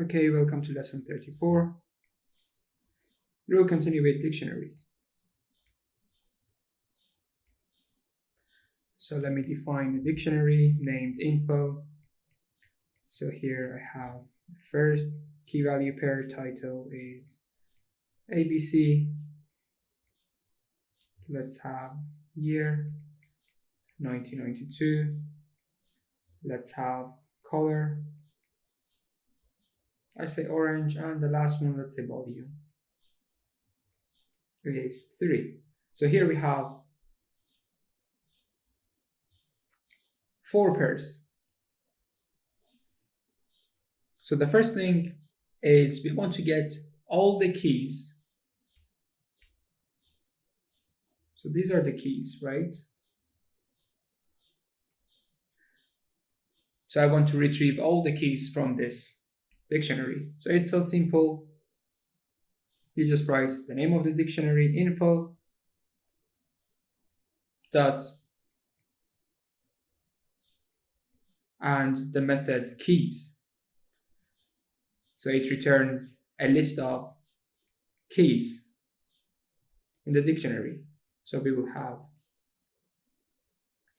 Okay, welcome to lesson 34. We'll continue with dictionaries. So let me define a dictionary named info. So here I have the first key value pair title is ABC. Let's have year 1992. Let's have color. I say orange, and the last one, let's say volume. Is 3. So here we have 4 pairs. So the first thing is we want to get all the keys. So these are the keys, right? So I want to retrieve all the keys from this dictionary. So it's so simple. You just write the name of the dictionary, info, dot, and the method keys. So it returns a list of keys in the dictionary. So we will have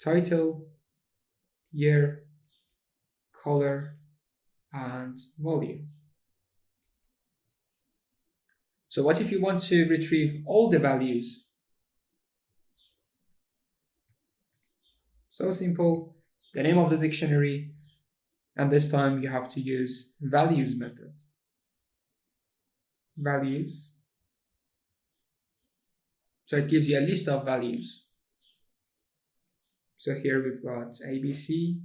title, year, color, and volume. So what if you want to retrieve all the values? So simple, the name of the dictionary, and this time you have to use values method. Values. So it gives you a list of values. So here we've got ABC,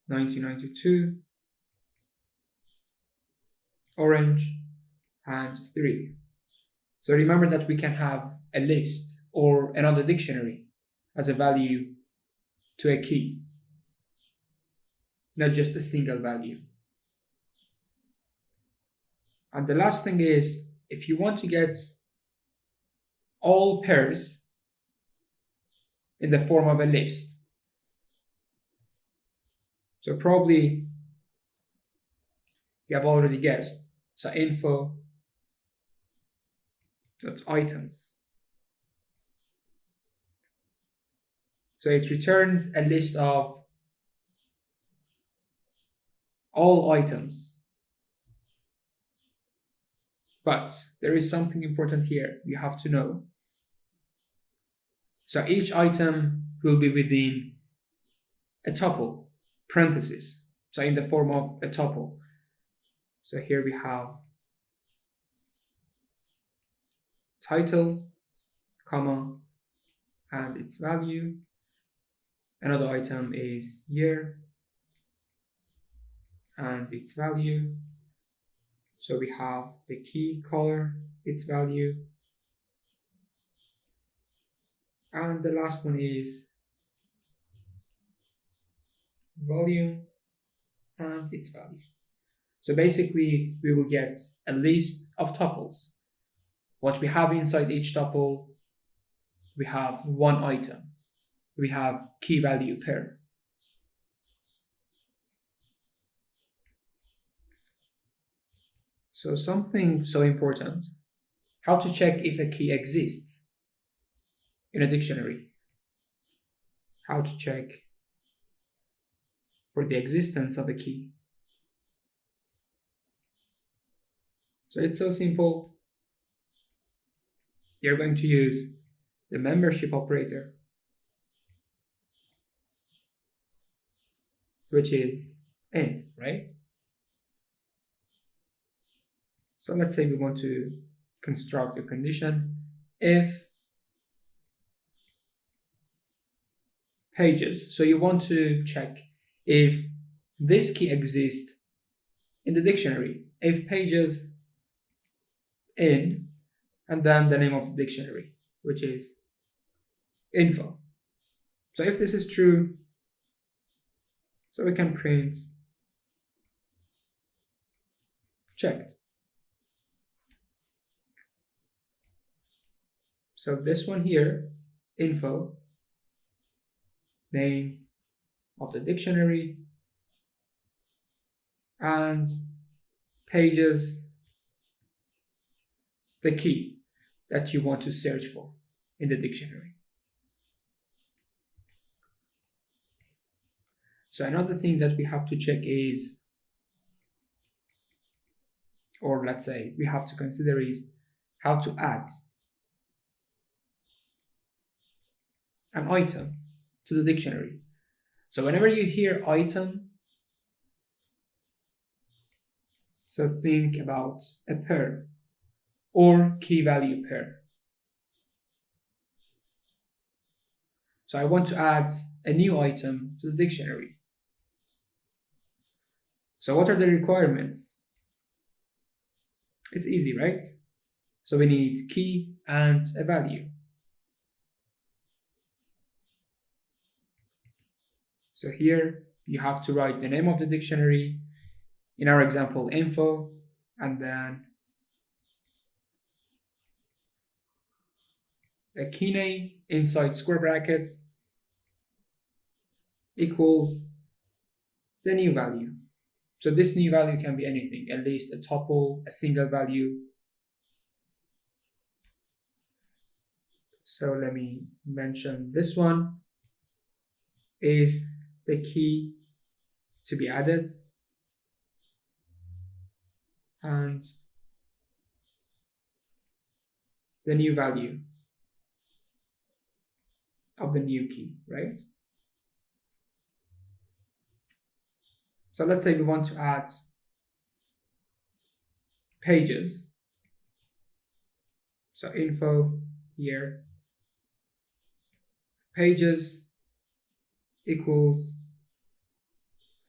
1992, orange, and 3. So remember that we can have a list or another dictionary as a value to a key, not just a single value. And the last thing is, if you want to get all pairs in the form of a list, so probably you have already guessed. So info dot items. So it returns a list of all items. But there is something important here you have to know. So each item will be within a tuple, parentheses, so in the form of a tuple. So here we have title, comma, and its value. Another item is year and its value. So we have the key color, its value. And the last one is volume and its value. So basically, we will get a list of tuples. What we have inside each tuple, we have one item. We have key value pair. So something so important, how to check if a key exists in a dictionary. How to check for the existence of a key. So it's so simple. You're going to use the membership operator, which is n, right? So let's say we want to construct a condition if pages. So you want to check if this key exists in the dictionary. If pages in, and then the name of the dictionary, which is info. So if this is true, so we can print checked. So this one here, info, name of the dictionary, and pages, the key that you want to search for in the dictionary. So another thing that we have to check is, or let's say we have to consider, is how to add an item to the dictionary. So whenever you hear item, so think about a pair or key value pair. So I want to add a new item to the dictionary. So what are the requirements? It's easy, right? So we need key and a value. So here you have to write the name of the dictionary, in our example info, and then a key name inside square brackets equals the new value. So this new value can be anything, at least a tuple, a single value. So let me mention this one is the key to be added, and the new value of the new key, right? So let's say we want to add pages. So info here, pages equals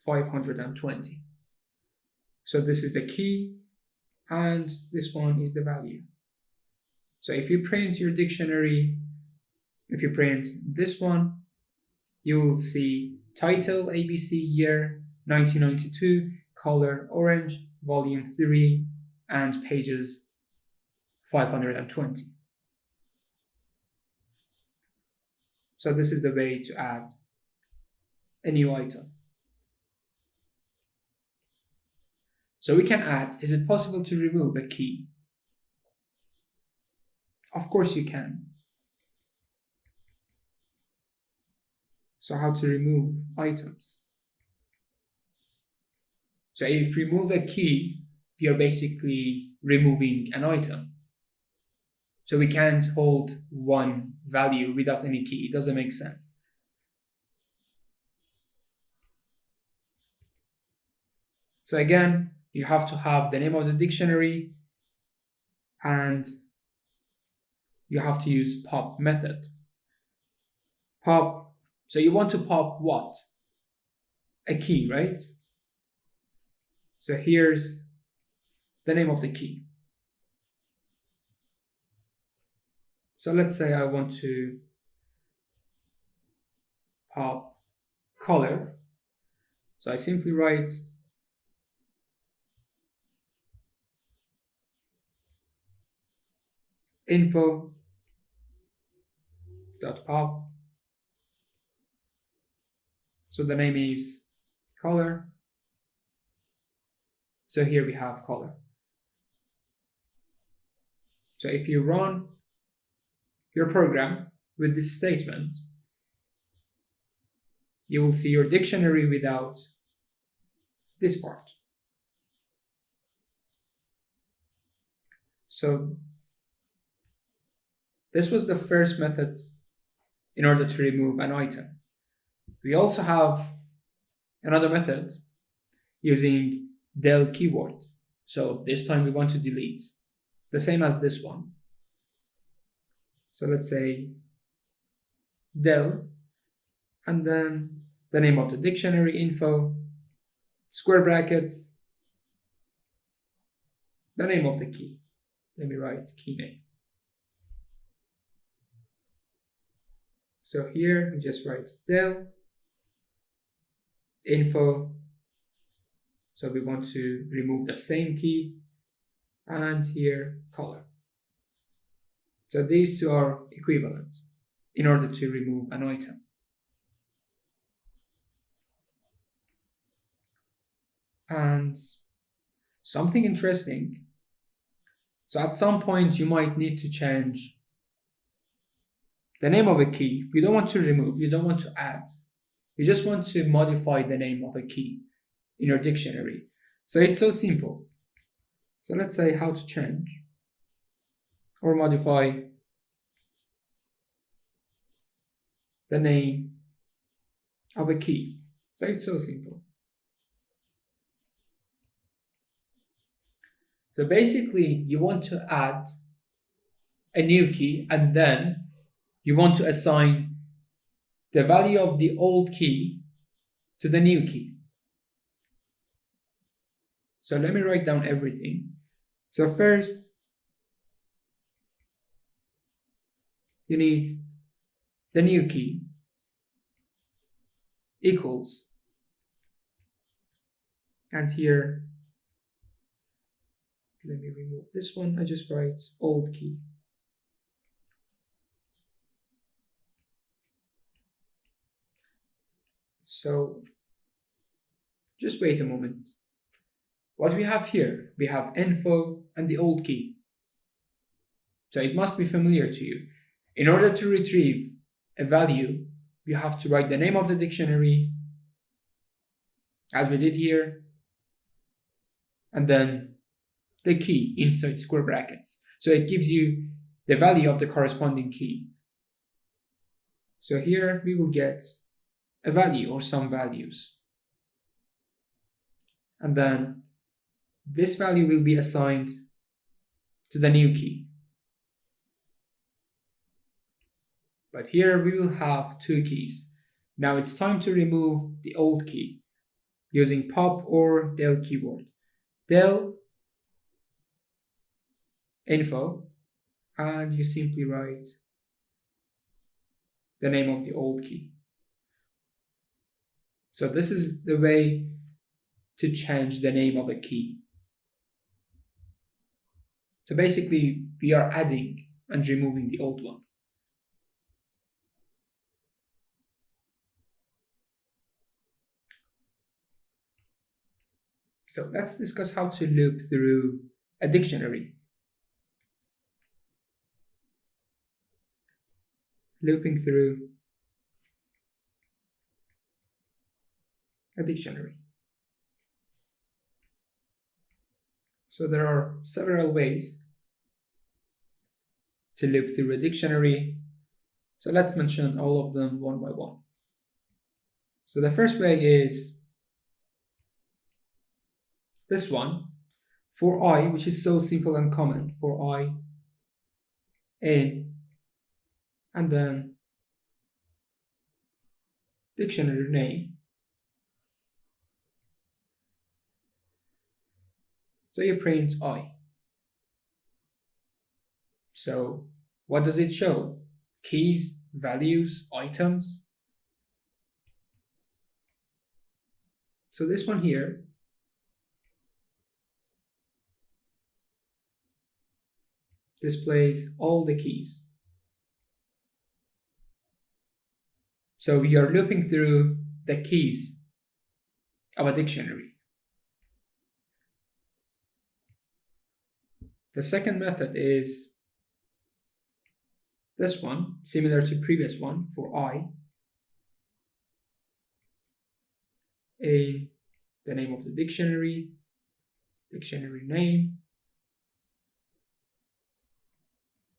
520. So this is the key and this one is the value. So if you print your dictionary, if you print this one, you will see title ABC year 1992, color orange, volume 3, and pages 520. So this is the way to add a new item. So we can add, is it possible to remove a key? Of course you can. So how to remove items? So if you remove a key, you're basically removing an item. So we can't hold one value without any key. It doesn't make sense. So again, you have to have the name of the dictionary and you have to use pop method. Pop, so you want to pop what? A key, right? So here's the name of the key. So let's say I want to pop color. So I simply write info.pop. So the name is color. So here we have color. So if you run your program with this statement, you will see your dictionary without this part. So this was the first method in order to remove an item. We also have another method using del keyword. So this time we want to delete, the same as this one. So let's say del, and then the name of the dictionary info, square brackets, the name of the key. Let me write key name. So here we just write del info. So we want to remove the same key, and here color. So these two are equivalent in order to remove an item. And something interesting. So at some point you might need to change the name of a key. You don't want to remove, you don't want to add. You just want to modify the name of a key in your dictionary. So it's so simple. So let's say how to change or modify the name of a key. So it's so simple. So basically, you want to add a new key and then you want to assign the value of the old key to the new key. So let me write down everything. So first, you need the new key equals, and here, let me remove this one, I just write old key. So just wait a moment. What we have here, we have info and the old key. So it must be familiar to you. In order to retrieve a value, you have to write the name of the dictionary, as we did here, and then the key inside square brackets. So it gives you the value of the corresponding key. So here we will get a value or some values. And then this value will be assigned to the new key. But here we will have two keys. Now it's time to remove the old key using pop or del keyword. Del info, and you simply write the name of the old key. So this is the way to change the name of a key. So basically, we are adding and removing the old one. So let's discuss how to loop through a dictionary. Looping through a dictionary. So there are several ways to loop through a dictionary. So let's mention all of them one by one. So the first way is this one, for I, which is so simple and common, for I, in, and then dictionary name. So you print I. So what does it show? Keys, values, items. So this one here displays all the keys. So we are looping through the keys of a dictionary. The second method is this one, similar to previous one, for I, in the name of the dictionary, dictionary name,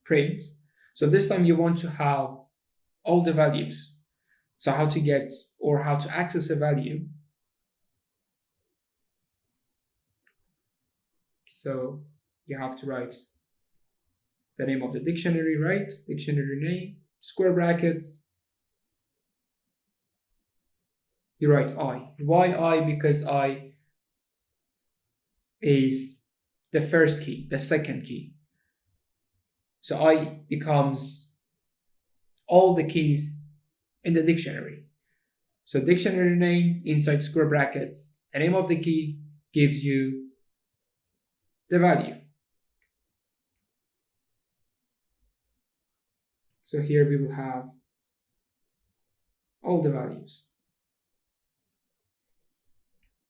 print. So this time you want to have all the values. So how to get or how to access a value. So you have to write the name of the dictionary, right? Dictionary name, square brackets. You write I. Why I? Because I is the first key, the second key. So I becomes all the keys in the dictionary. So dictionary name inside square brackets, the name of the key gives you the value. So here we will have all the values.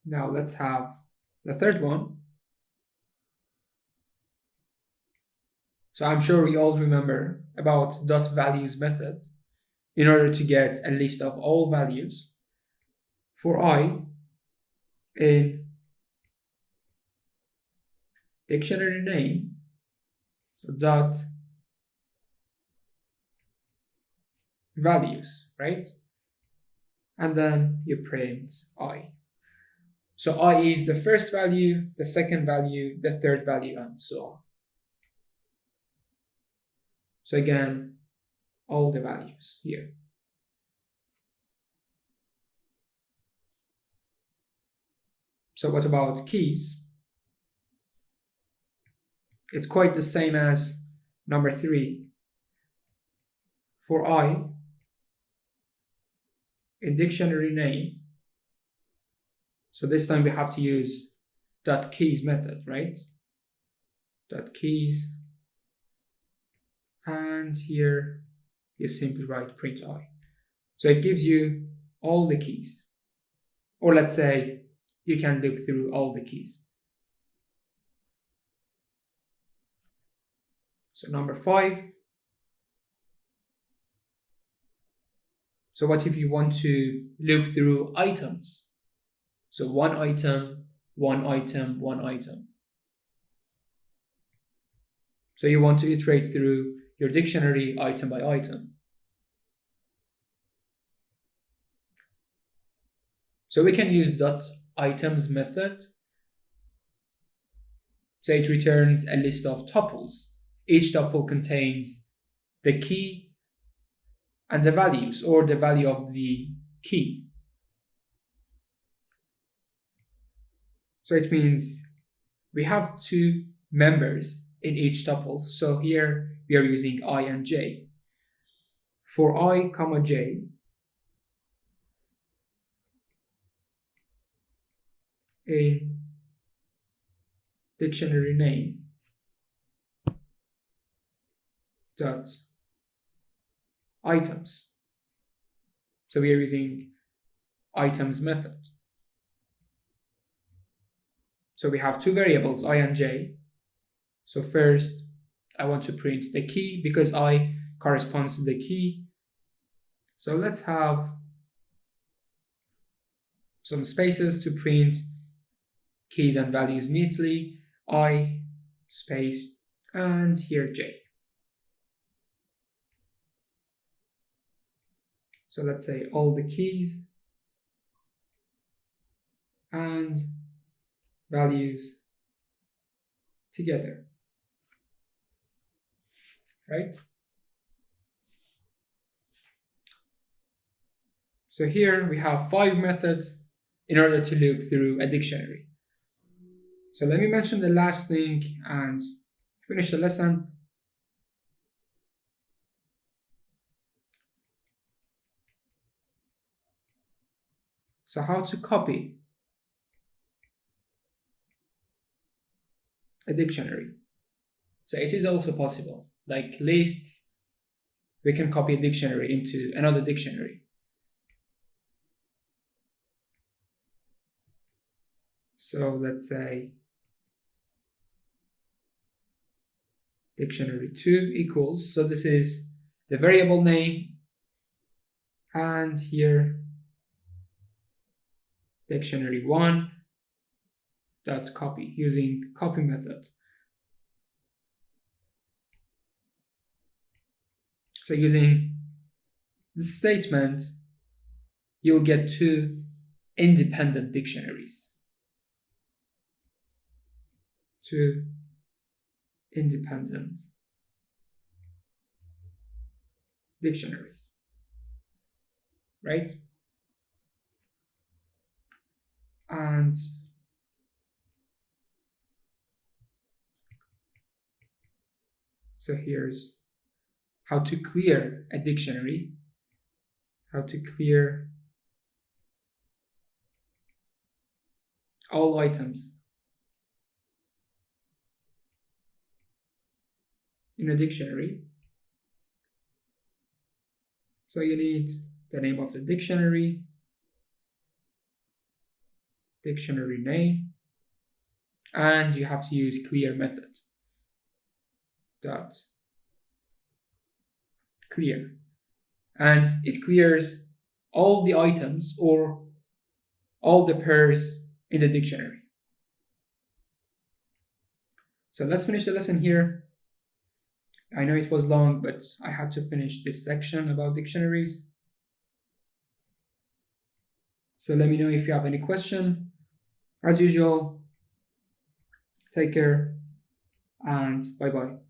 Now let's have the third one. So I'm sure we all remember about dot values method in order to get a list of all values for I in dictionary name. So dot values, right? And then you print I. So I is the first value, the second value, the third value, and so on. So again, all the values here. So what about keys? It's quite the same as number 3. For I, in dictionary name, so this time we have to use dot keys method, right? Dot keys, and here you simply write print I. So it gives you all the keys. Or let's say you can look through all the keys. So number 5. So what if you want to look through items? So one item, one item, one item. So you want to iterate through your dictionary item by item. So we can use dot items method. So it returns a list of tuples. Each tuple contains the key and the values, or the value of the key. So it means we have 2 members in each tuple. So here we are using I and j. For I, comma j, in dictionary name dot items. So we are using items method. So we have 2 variables, I and j. So first, I want to print the key because I corresponds to the key. So let's have some spaces to print keys and values neatly. I space and here j. So let's say all the keys and values together, right? So here we have 5 methods in order to look through a dictionary. So let me mention the last thing and finish the lesson. So how to copy a dictionary. So it is also possible, like lists, we can copy a dictionary into another dictionary. So let's say dictionary 2 equals, so this is the variable name, and here dictionary 1 dot copy using copy method. So using this statement, you'll get 2 independent dictionaries. 2 independent dictionaries, right? And so here's how to clear a dictionary, how to clear all items in a dictionary. So you need the name of the dictionary, dictionary name, and you have to use clear method. dot clear, and it clears all the items or all the pairs in the dictionary. So let's finish the lesson here. I know it was long, but I had to finish this section about dictionaries. So let me know if you have any question. As usual, take care and bye bye.